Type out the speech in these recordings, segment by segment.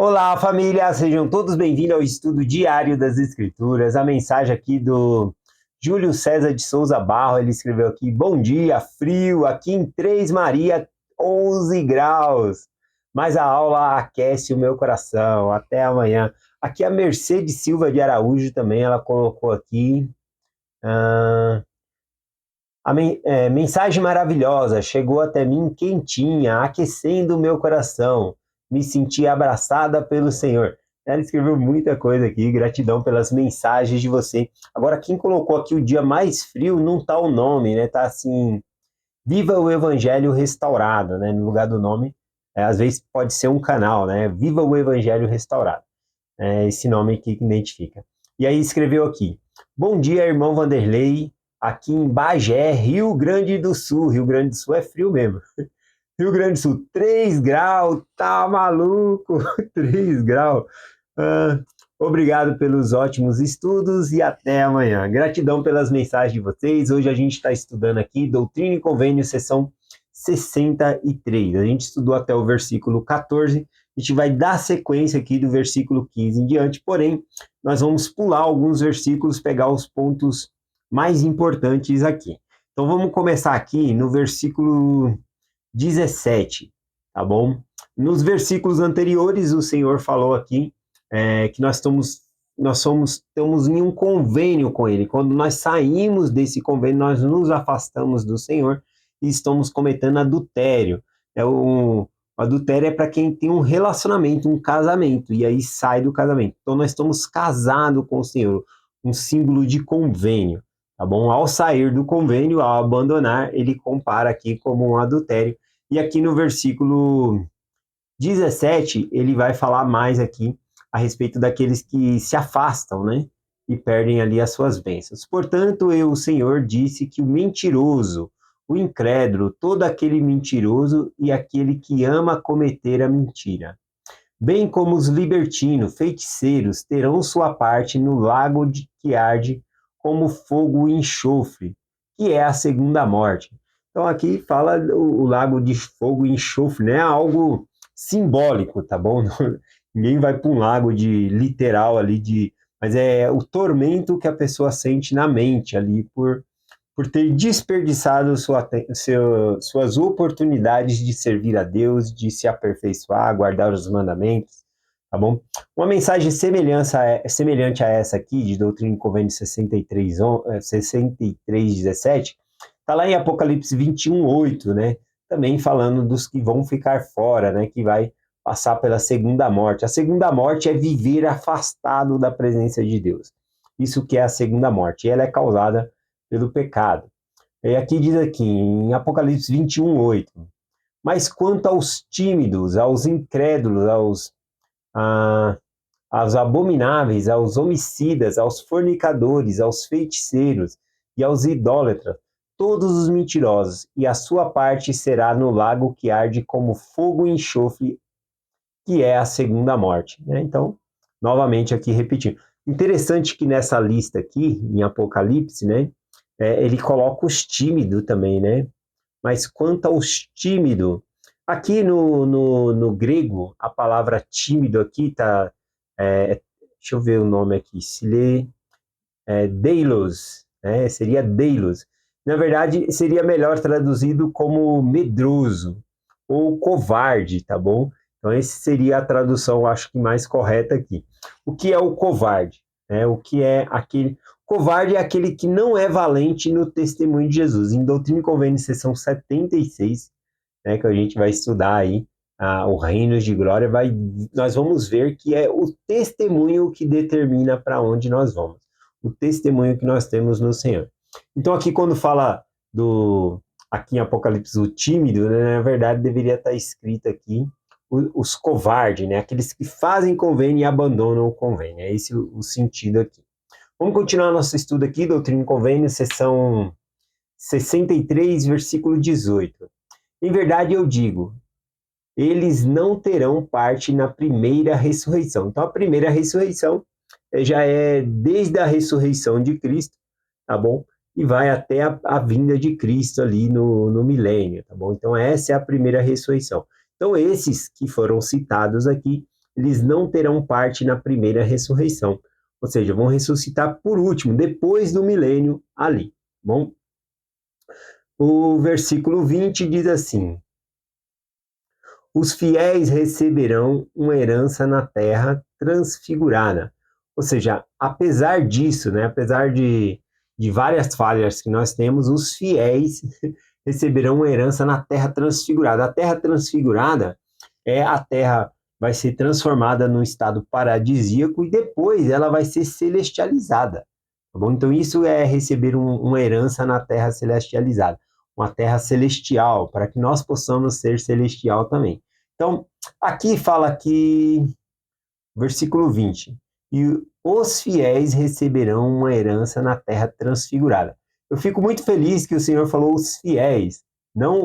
Olá, família! Sejam todos bem-vindos ao estudo diário das Escrituras. A mensagem aqui do Júlio César de Souza Barro, ele escreveu aqui: Bom dia, frio, aqui em Três Maria, 11 graus. Mas a aula aquece o meu coração. Até amanhã. Aqui a Mercedes Silva de Araújo também, ela colocou aqui. Mensagem maravilhosa, chegou até mim quentinha, aquecendo o meu coração. Me senti abraçada pelo Senhor. Ela escreveu muita coisa aqui, gratidão pelas mensagens de você. Agora, quem colocou aqui o dia mais frio não tá o nome, né? Tá assim, Viva o Evangelho Restaurado, né? No lugar do nome, às vezes pode ser um canal, né? Viva o Evangelho Restaurado. É esse nome que identifica. E aí escreveu aqui: Bom dia, irmão Vanderlei, aqui em Bagé, Rio Grande do Sul. Rio Grande do Sul é frio mesmo. Rio Grande do Sul, 3 graus, tá maluco? 3 graus. Ah, obrigado pelos ótimos estudos e até amanhã. Gratidão pelas mensagens de vocês. Hoje a gente está estudando aqui Doutrina e Convênio, sessão 63. A gente estudou até o versículo 14. A gente vai dar sequência aqui do versículo 15 em diante, porém, nós vamos pular alguns versículos, pegar os pontos mais importantes aqui. Então vamos começar aqui no versículo 17, tá bom? Nos versículos anteriores, o Senhor falou aqui que estamos em um convênio com Ele. Quando nós saímos desse convênio, nós nos afastamos do Senhor e estamos cometendo adultério. O adultério é para quem tem um relacionamento, um casamento, e aí sai do casamento. Então nós estamos casados com o Senhor, um símbolo de convênio, tá bom? Ao sair do convênio, ao abandonar, ele compara aqui como um adultério. E aqui no versículo 17, ele vai falar mais aqui a respeito daqueles que se afastam, né? E perdem ali as suas bênçãos. Portanto, o Senhor disse que o mentiroso, o incrédulo, todo aquele mentiroso e aquele que ama cometer a mentira, bem como os libertinos, feiticeiros, terão sua parte no lago que arde como fogo e enxofre, que é a segunda morte. Então aqui fala o lago de fogo e enxofre, né? Algo simbólico, tá bom? Ninguém vai para um lago de literal ali mas é o tormento que a pessoa sente na mente ali por ter desperdiçado suas oportunidades de servir a Deus, de se aperfeiçoar, guardar os mandamentos, tá bom? Uma mensagem semelhante a essa aqui, de Doutrina e Convênio 63:17, está lá em Apocalipse 21:8, né? Também falando dos que vão ficar fora, né? Que vai passar pela segunda morte. A segunda morte é viver afastado da presença de Deus. Isso que é a segunda morte. E ela é causada pelo pecado. E aqui diz aqui, em Apocalipse 21:8, mas quanto aos tímidos, aos incrédulos, aos abomináveis, aos homicidas, aos fornicadores, aos feiticeiros e aos idólatras, todos os mentirosos, e a sua parte será no lago que arde como fogo e enxofre, que é a segunda morte. Né? Então, novamente aqui repetindo. Interessante que nessa lista aqui, em Apocalipse, né, ele coloca os tímidos também, né? Mas quanto aos tímidos, aqui no grego, a palavra tímido aqui está, deixa eu ver o nome aqui, se lê deilos, né? Seria deilos. Na verdade, seria melhor traduzido como medroso ou covarde, tá bom? Então, essa seria a tradução, acho que mais correta aqui. O que é o covarde? O que é aquele... Covarde é aquele que não é valente no testemunho de Jesus. Em Doutrina e Convênio, seção 76, né, que a gente vai estudar aí, o Reino de Glória, nós vamos ver que é o testemunho que determina para onde nós vamos. O testemunho que nós temos no Senhor. Então, aqui quando fala aqui em Apocalipse, o tímido, né, na verdade deveria estar escrito aqui os covardes, né, aqueles que fazem convênio e abandonam o convênio. É esse o sentido aqui. Vamos continuar nosso estudo aqui, Doutrina e Convênio, seção 63, versículo 18. Em verdade eu digo, eles não terão parte na primeira ressurreição. Então, a primeira ressurreição já é desde a ressurreição de Cristo, tá bom? E vai até a vinda de Cristo ali no milênio, tá bom? Então, essa é a primeira ressurreição. Então, esses que foram citados aqui, eles não terão parte na primeira ressurreição. Ou seja, vão ressuscitar por último, depois do milênio ali. Bom, o versículo 20 diz assim: os fiéis receberão uma herança na terra transfigurada. Ou seja, apesar disso, né, apesar de várias falhas que nós temos, os fiéis receberão uma herança na terra transfigurada. A terra transfigurada é a terra vai ser transformada num estado paradisíaco e depois ela vai ser celestializada. Tá bom? Então isso é receber uma herança na terra celestializada, uma terra celestial, para que nós possamos ser celestial também. Então, aqui fala que, versículo 20, e os fiéis receberão uma herança na terra transfigurada. Eu fico muito feliz que o Senhor falou os fiéis, não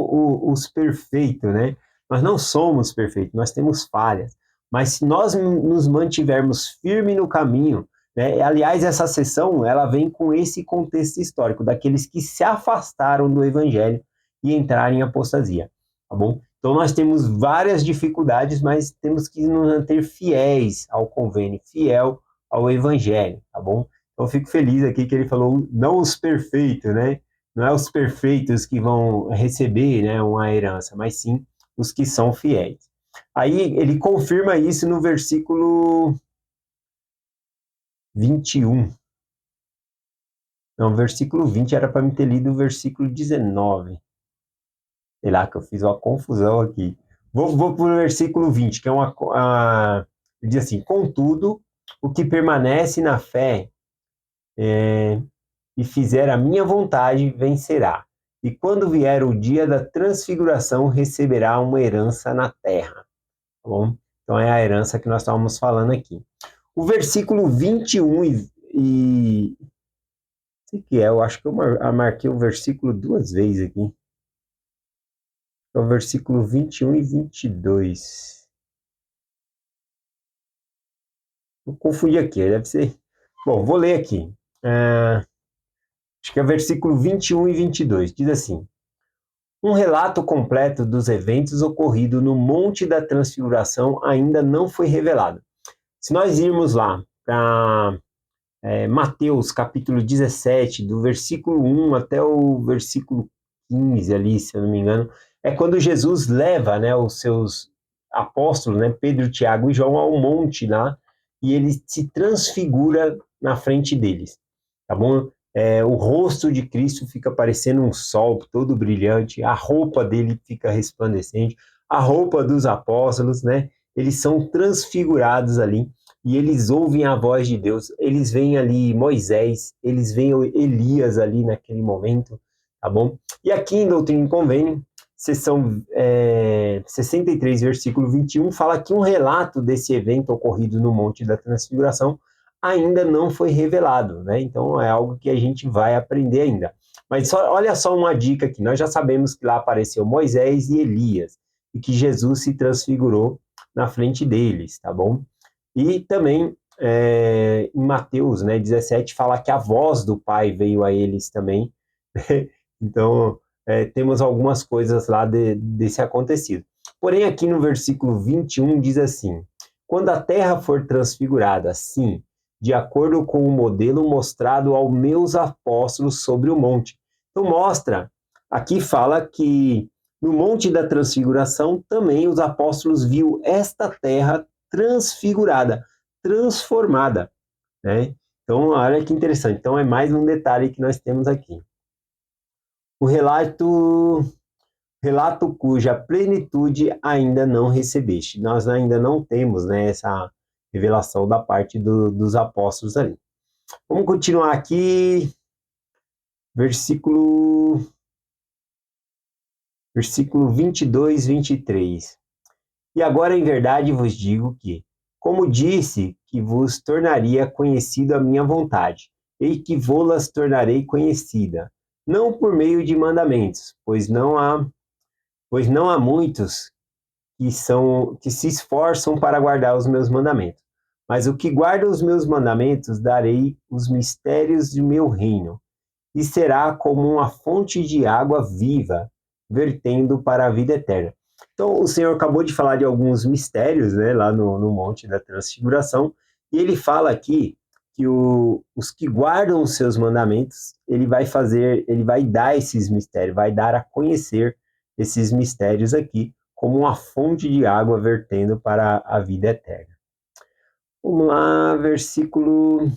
os perfeitos, né? Nós não somos perfeitos, nós temos falhas, mas se nós nos mantivermos firmes no caminho, né? Aliás, essa sessão, ela vem com esse contexto histórico, daqueles que se afastaram do evangelho e entraram em apostasia, tá bom? Então nós temos várias dificuldades, mas temos que nos manter fiéis ao convênio, fiel ao evangelho, tá bom? Então eu fico feliz aqui que ele falou, não os perfeitos, né? Não é os perfeitos que vão receber, né, uma herança, mas sim os que são fiéis. Aí ele confirma isso no versículo 21. Não, versículo 20 era para me ter lido o versículo 19. Sei lá, que eu fiz uma confusão aqui. Vou para o versículo 20, que é diz assim: contudo, o que permanece na fé e fizer a minha vontade vencerá. E quando vier o dia da transfiguração, receberá uma herança na terra. Tá bom? Então é a herança que nós estávamos falando aqui. O versículo 21 sei que eu acho que eu marquei o versículo duas vezes aqui. É o versículo 21 e 22. Eu confundi aqui, deve ser. Bom, vou ler aqui. Acho que é o versículo 21 e 22. Diz assim: um relato completo dos eventos ocorridos no Monte da Transfiguração ainda não foi revelado. Se nós irmos lá para Mateus capítulo 17, do versículo 1 até o versículo 15 ali, se eu não me engano, é quando Jesus leva, né, os seus apóstolos, né, Pedro, Tiago e João, ao monte lá, e ele se transfigura na frente deles, tá bom? O rosto de Cristo fica parecendo um sol todo brilhante, a roupa dele fica resplandecente, a roupa dos apóstolos, né, eles são transfigurados ali, e eles ouvem a voz de Deus, eles veem ali Moisés, eles veem Elias ali naquele momento, tá bom? E aqui em Doutrina e Convênio, seção 63, versículo 21, fala que um relato desse evento ocorrido no Monte da Transfiguração ainda não foi revelado, né? Então é algo que a gente vai aprender ainda. Mas olha só uma dica aqui, nós já sabemos que lá apareceu Moisés e Elias, e que Jesus se transfigurou na frente deles, tá bom? E também em Mateus, né, 17, fala que a voz do Pai veio a eles também. Então, temos algumas coisas lá desse acontecido. Porém, aqui no versículo 21 diz assim: quando a terra for transfigurada, sim, de acordo com o modelo mostrado aos meus apóstolos sobre o monte. Então, aqui fala que no monte da transfiguração também os apóstolos viu esta terra transfigurada, transformada, né? Então, olha que interessante. Então, é mais um detalhe que nós temos aqui. O relato cuja plenitude ainda não recebeste. Nós ainda não temos, né, essa revelação da parte dos apóstolos ali. Vamos continuar aqui. Versículo 22, 23. E agora em verdade vos digo que, como disse que vos tornaria conhecido a minha vontade, e que vô-las tornarei conhecida, não por meio de mandamentos, pois não há muitos que se esforçam para guardar os meus mandamentos. Mas o que guarda os meus mandamentos, darei os mistérios de meu reino, e será como uma fonte de água viva, vertendo para a vida eterna. Então, o Senhor acabou de falar de alguns mistérios, né, lá no Monte da Transfiguração, e ele fala aqui que os que guardam os seus mandamentos, ele vai dar esses mistérios, vai dar a conhecer esses mistérios aqui, como uma fonte de água vertendo para a vida eterna. Vamos lá, versículo.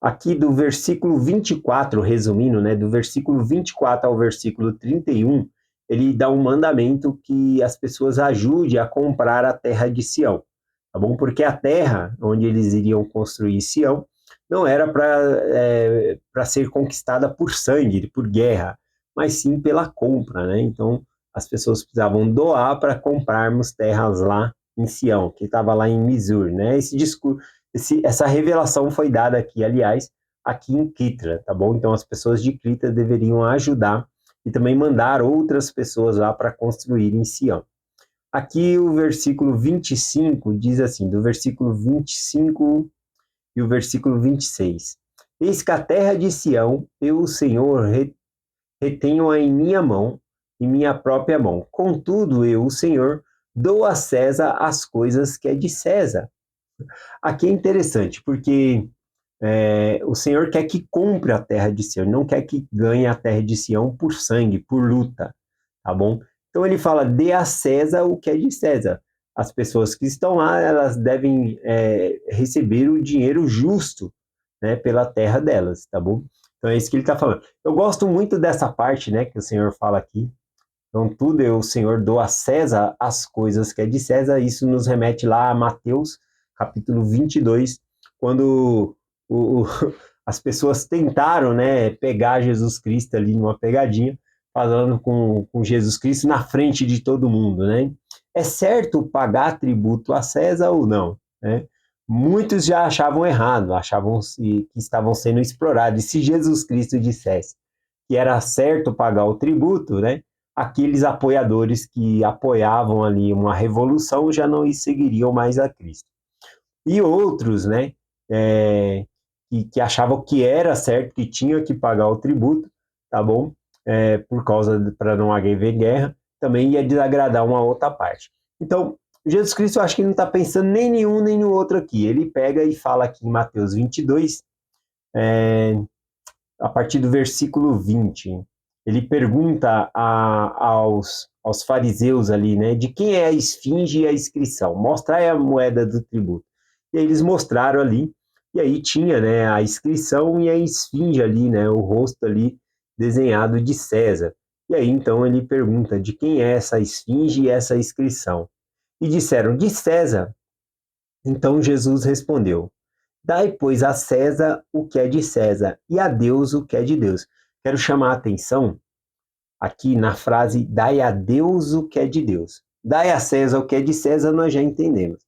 Aqui do versículo 24, resumindo, né, do versículo 24 ao versículo 31, ele dá um mandamento que as pessoas ajudem a comprar a terra de Sião, tá bom? Porque a terra onde eles iriam construir Sião não era para ser conquistada por sangue, por guerra, mas sim pela compra, né? Então as pessoas precisavam doar para comprarmos terras lá em Sião, que estava lá em Misur, né? Essa revelação foi dada aqui, aliás, aqui em Quitra, tá bom? Então as pessoas de Quitra deveriam ajudar e também mandar outras pessoas lá para construir em Sião. Aqui o versículo 25 diz assim, do versículo 25 e o versículo 26. Eis que a terra de Sião, eu, o Senhor, retenho-a em minha mão, em minha própria mão. Contudo, eu, o Senhor, dou a César as coisas que é de César. Aqui é interessante, porque o Senhor quer que compre a terra de Sião, não quer que ganhe a terra de Sião por sangue, por luta, tá bom? Então ele fala, dê a César o que é de César. As pessoas que estão lá, elas devem receber o dinheiro justo, né, pela terra delas, tá bom? Então é isso que ele está falando. Eu gosto muito dessa parte, né, que o Senhor fala aqui. Então tudo o Senhor dou a César as coisas que é de César. Isso nos remete lá a Mateus, capítulo 22, quando o, as pessoas tentaram, né, pegar Jesus Cristo ali numa pegadinha, falando com Jesus Cristo na frente de todo mundo, né? É certo pagar tributo a César ou não? Né? Muitos já achavam errado, achavam que estavam sendo explorados. E se Jesus Cristo dissesse que era certo pagar o tributo, né? Aqueles apoiadores que apoiavam ali uma revolução já não seguiriam mais a Cristo. E outros, né, que achavam que era certo, que tinha que pagar o tributo, tá bom? Por causa, para não haver guerra, também ia desagradar uma outra parte. Então, Jesus Cristo, eu acho que ele não está pensando nem em um nem no outro aqui. Ele pega e fala aqui em Mateus 22, a partir do versículo 20. Ele pergunta aos fariseus ali, né, de quem é a esfinge e a inscrição? Mostra aí a moeda do tributo. E aí eles mostraram ali, e aí tinha, né, a inscrição e a esfinge ali, né, o rosto ali desenhado de César. E aí então ele pergunta de quem é essa esfinge e essa inscrição. E disseram, de César. Então Jesus respondeu, dai, pois, a César o que é de César e a Deus o que é de Deus. Quero chamar a atenção aqui na frase dai a Deus o que é de Deus. Dai a César o que é de César, nós já entendemos.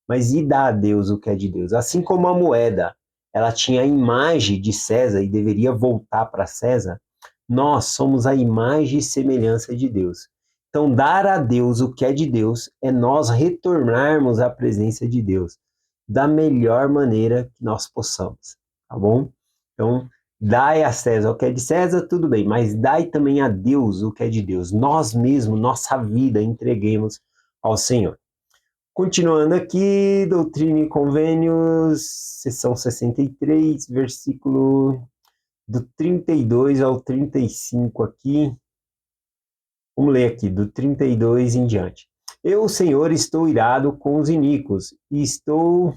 Mas e dá a Deus o que é de Deus? Assim como a moeda, ela tinha a imagem de César e deveria voltar para César, nós somos a imagem e semelhança de Deus. Então, dar a Deus o que é de Deus é nós retornarmos à presença de Deus da melhor maneira que nós possamos, tá bom? Então, dai a César o que é de César, tudo bem, mas dai também a Deus o que é de Deus. Nós mesmos, nossa vida, entreguemos ao Senhor. Continuando aqui, Doutrina e Convênios, seção 63, versículo do 32 ao 35 aqui. Vamos ler aqui, do 32 em diante. Eu, Senhor, estou irado com os iníquos e estou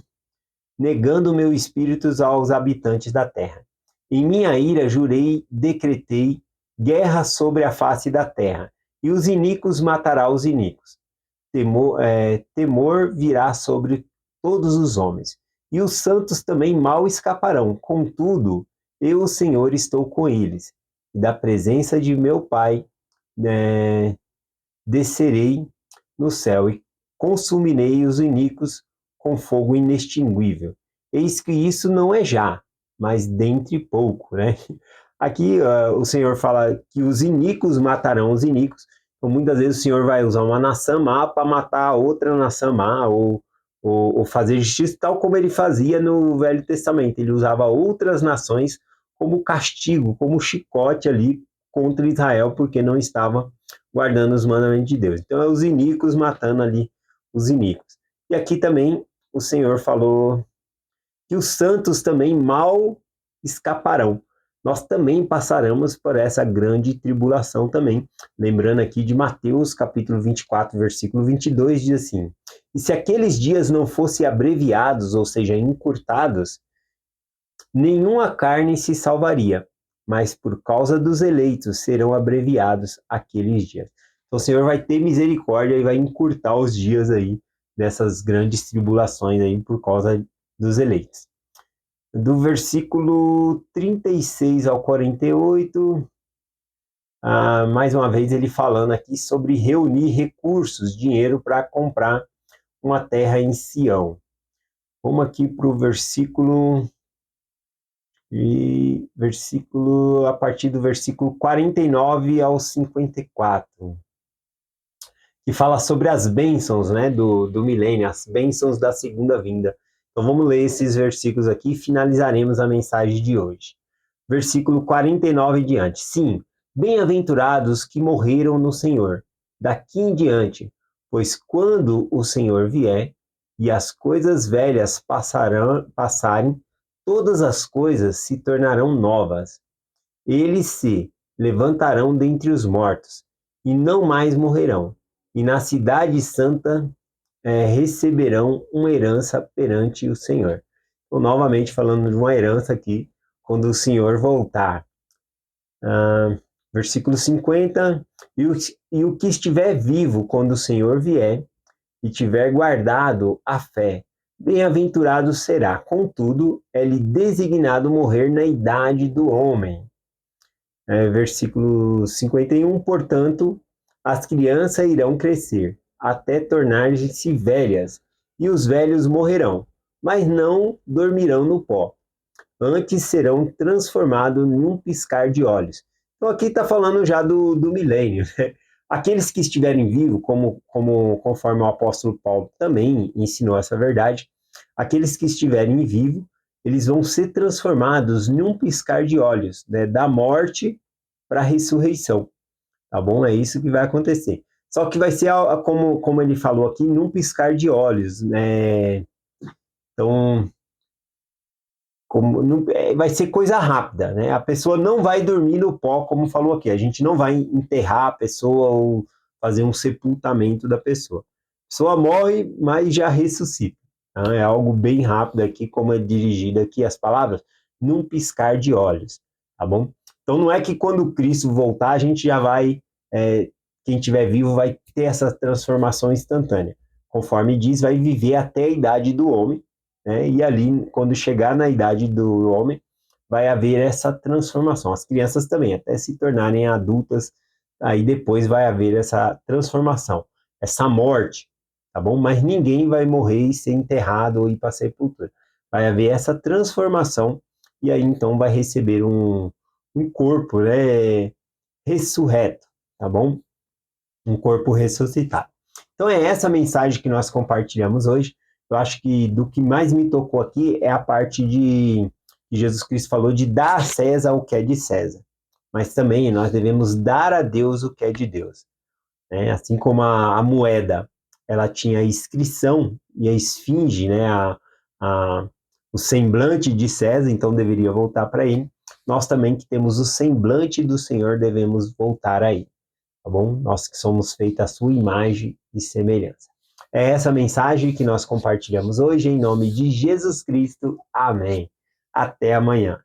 negando o meu espírito aos habitantes da terra. Em minha ira jurei, decretei guerra sobre a face da terra, e os iníquos matará os iníquos. Temor virá sobre todos os homens, e os santos também mal escaparão. Contudo, eu, o Senhor, estou com eles, e da presença de meu Pai descerei no céu e consumirei os iníquos com fogo inextinguível. Eis que isso não é já, mas dentre pouco, né? Aqui o Senhor fala que os iníquos matarão os iníquos. Então, muitas vezes o Senhor vai usar uma nação má para matar outra nação má, ou fazer justiça, tal como ele fazia no Velho Testamento. Ele usava outras nações como castigo, como chicote ali, contra Israel, porque não estava guardando os mandamentos de Deus. Então é os iníquos matando ali os iníquos. E aqui também o Senhor falou que os santos também mal escaparão. Nós também passaremos por essa grande tribulação também. Lembrando aqui de Mateus, capítulo 24, versículo 22, diz assim: E se aqueles dias não fossem abreviados, ou seja, encurtados, nenhuma carne se salvaria, mas por causa dos eleitos serão abreviados aqueles dias. Então o Senhor vai ter misericórdia e vai encurtar os dias aí dessas grandes tribulações aí por causa dos eleitos. Do versículo 36 ao 48, mais uma vez ele falando aqui sobre reunir recursos, dinheiro para comprar uma terra em Sião. Vamos aqui para o a partir do versículo 49 ao 54, que fala sobre as bênçãos, né, do milênio, as bênçãos da segunda vinda. Então vamos ler esses versículos aqui e finalizaremos a mensagem de hoje. Versículo 49 em diante. Sim, bem-aventurados que morreram no Senhor, daqui em diante, pois quando o Senhor vier e as coisas velhas passarem, todas as coisas se tornarão novas. Eles se levantarão dentre os mortos e não mais morrerão, e na cidade santa receberão uma herança perante o Senhor. Então, novamente falando de uma herança aqui, quando o Senhor voltar. Versículo 50, e o que estiver vivo quando o Senhor vier, e tiver guardado a fé, bem-aventurado será. Contudo, é-lhe designado morrer na idade do homem. Versículo 51, portanto, as crianças irão crescer, até tornar-se velhas, e os velhos morrerão, mas não dormirão no pó. Antes serão transformados num piscar de olhos. Então aqui está falando já do milênio, né? Aqueles que estiverem vivos, conforme o apóstolo Paulo também ensinou essa verdade, aqueles que estiverem vivos, eles vão ser transformados num piscar de olhos, né? Da morte para a ressurreição, tá bom? É isso que vai acontecer. Só que vai ser, como ele falou aqui, num piscar de olhos, né? Então, vai ser coisa rápida, né? A pessoa não vai dormir no pó, como falou aqui. A gente não vai enterrar a pessoa ou fazer um sepultamento da pessoa. A pessoa morre, mas já ressuscita. Tá? É algo bem rápido aqui, como é dirigido aqui as palavras, num piscar de olhos, tá bom? Então não é que quando Cristo voltar, a gente já vai, quem estiver vivo vai ter essa transformação instantânea. Conforme diz, vai viver até a idade do homem, né? E ali, quando chegar na idade do homem, vai haver essa transformação. As crianças também, até se tornarem adultas, aí depois vai haver essa transformação, essa morte, tá bom? Mas ninguém vai morrer e ser enterrado ou ir para a sepultura. Vai haver essa transformação e aí então vai receber um corpo, né, ressurreto, tá bom? Um corpo ressuscitado. Então é essa mensagem que nós compartilhamos hoje. Eu acho que do que mais me tocou aqui é a parte de que Jesus Cristo falou de dar a César o que é de César. Mas também nós devemos dar a Deus o que é de Deus, né? Assim como a moeda, ela tinha a inscrição e a esfinge, né? O semblante de César, então deveria voltar para ele. Nós também que temos o semblante do Senhor devemos voltar a ele, tá bom? Nós que somos feitos à sua imagem e semelhança. É essa mensagem que nós compartilhamos hoje, em nome de Jesus Cristo. Amém. Até amanhã.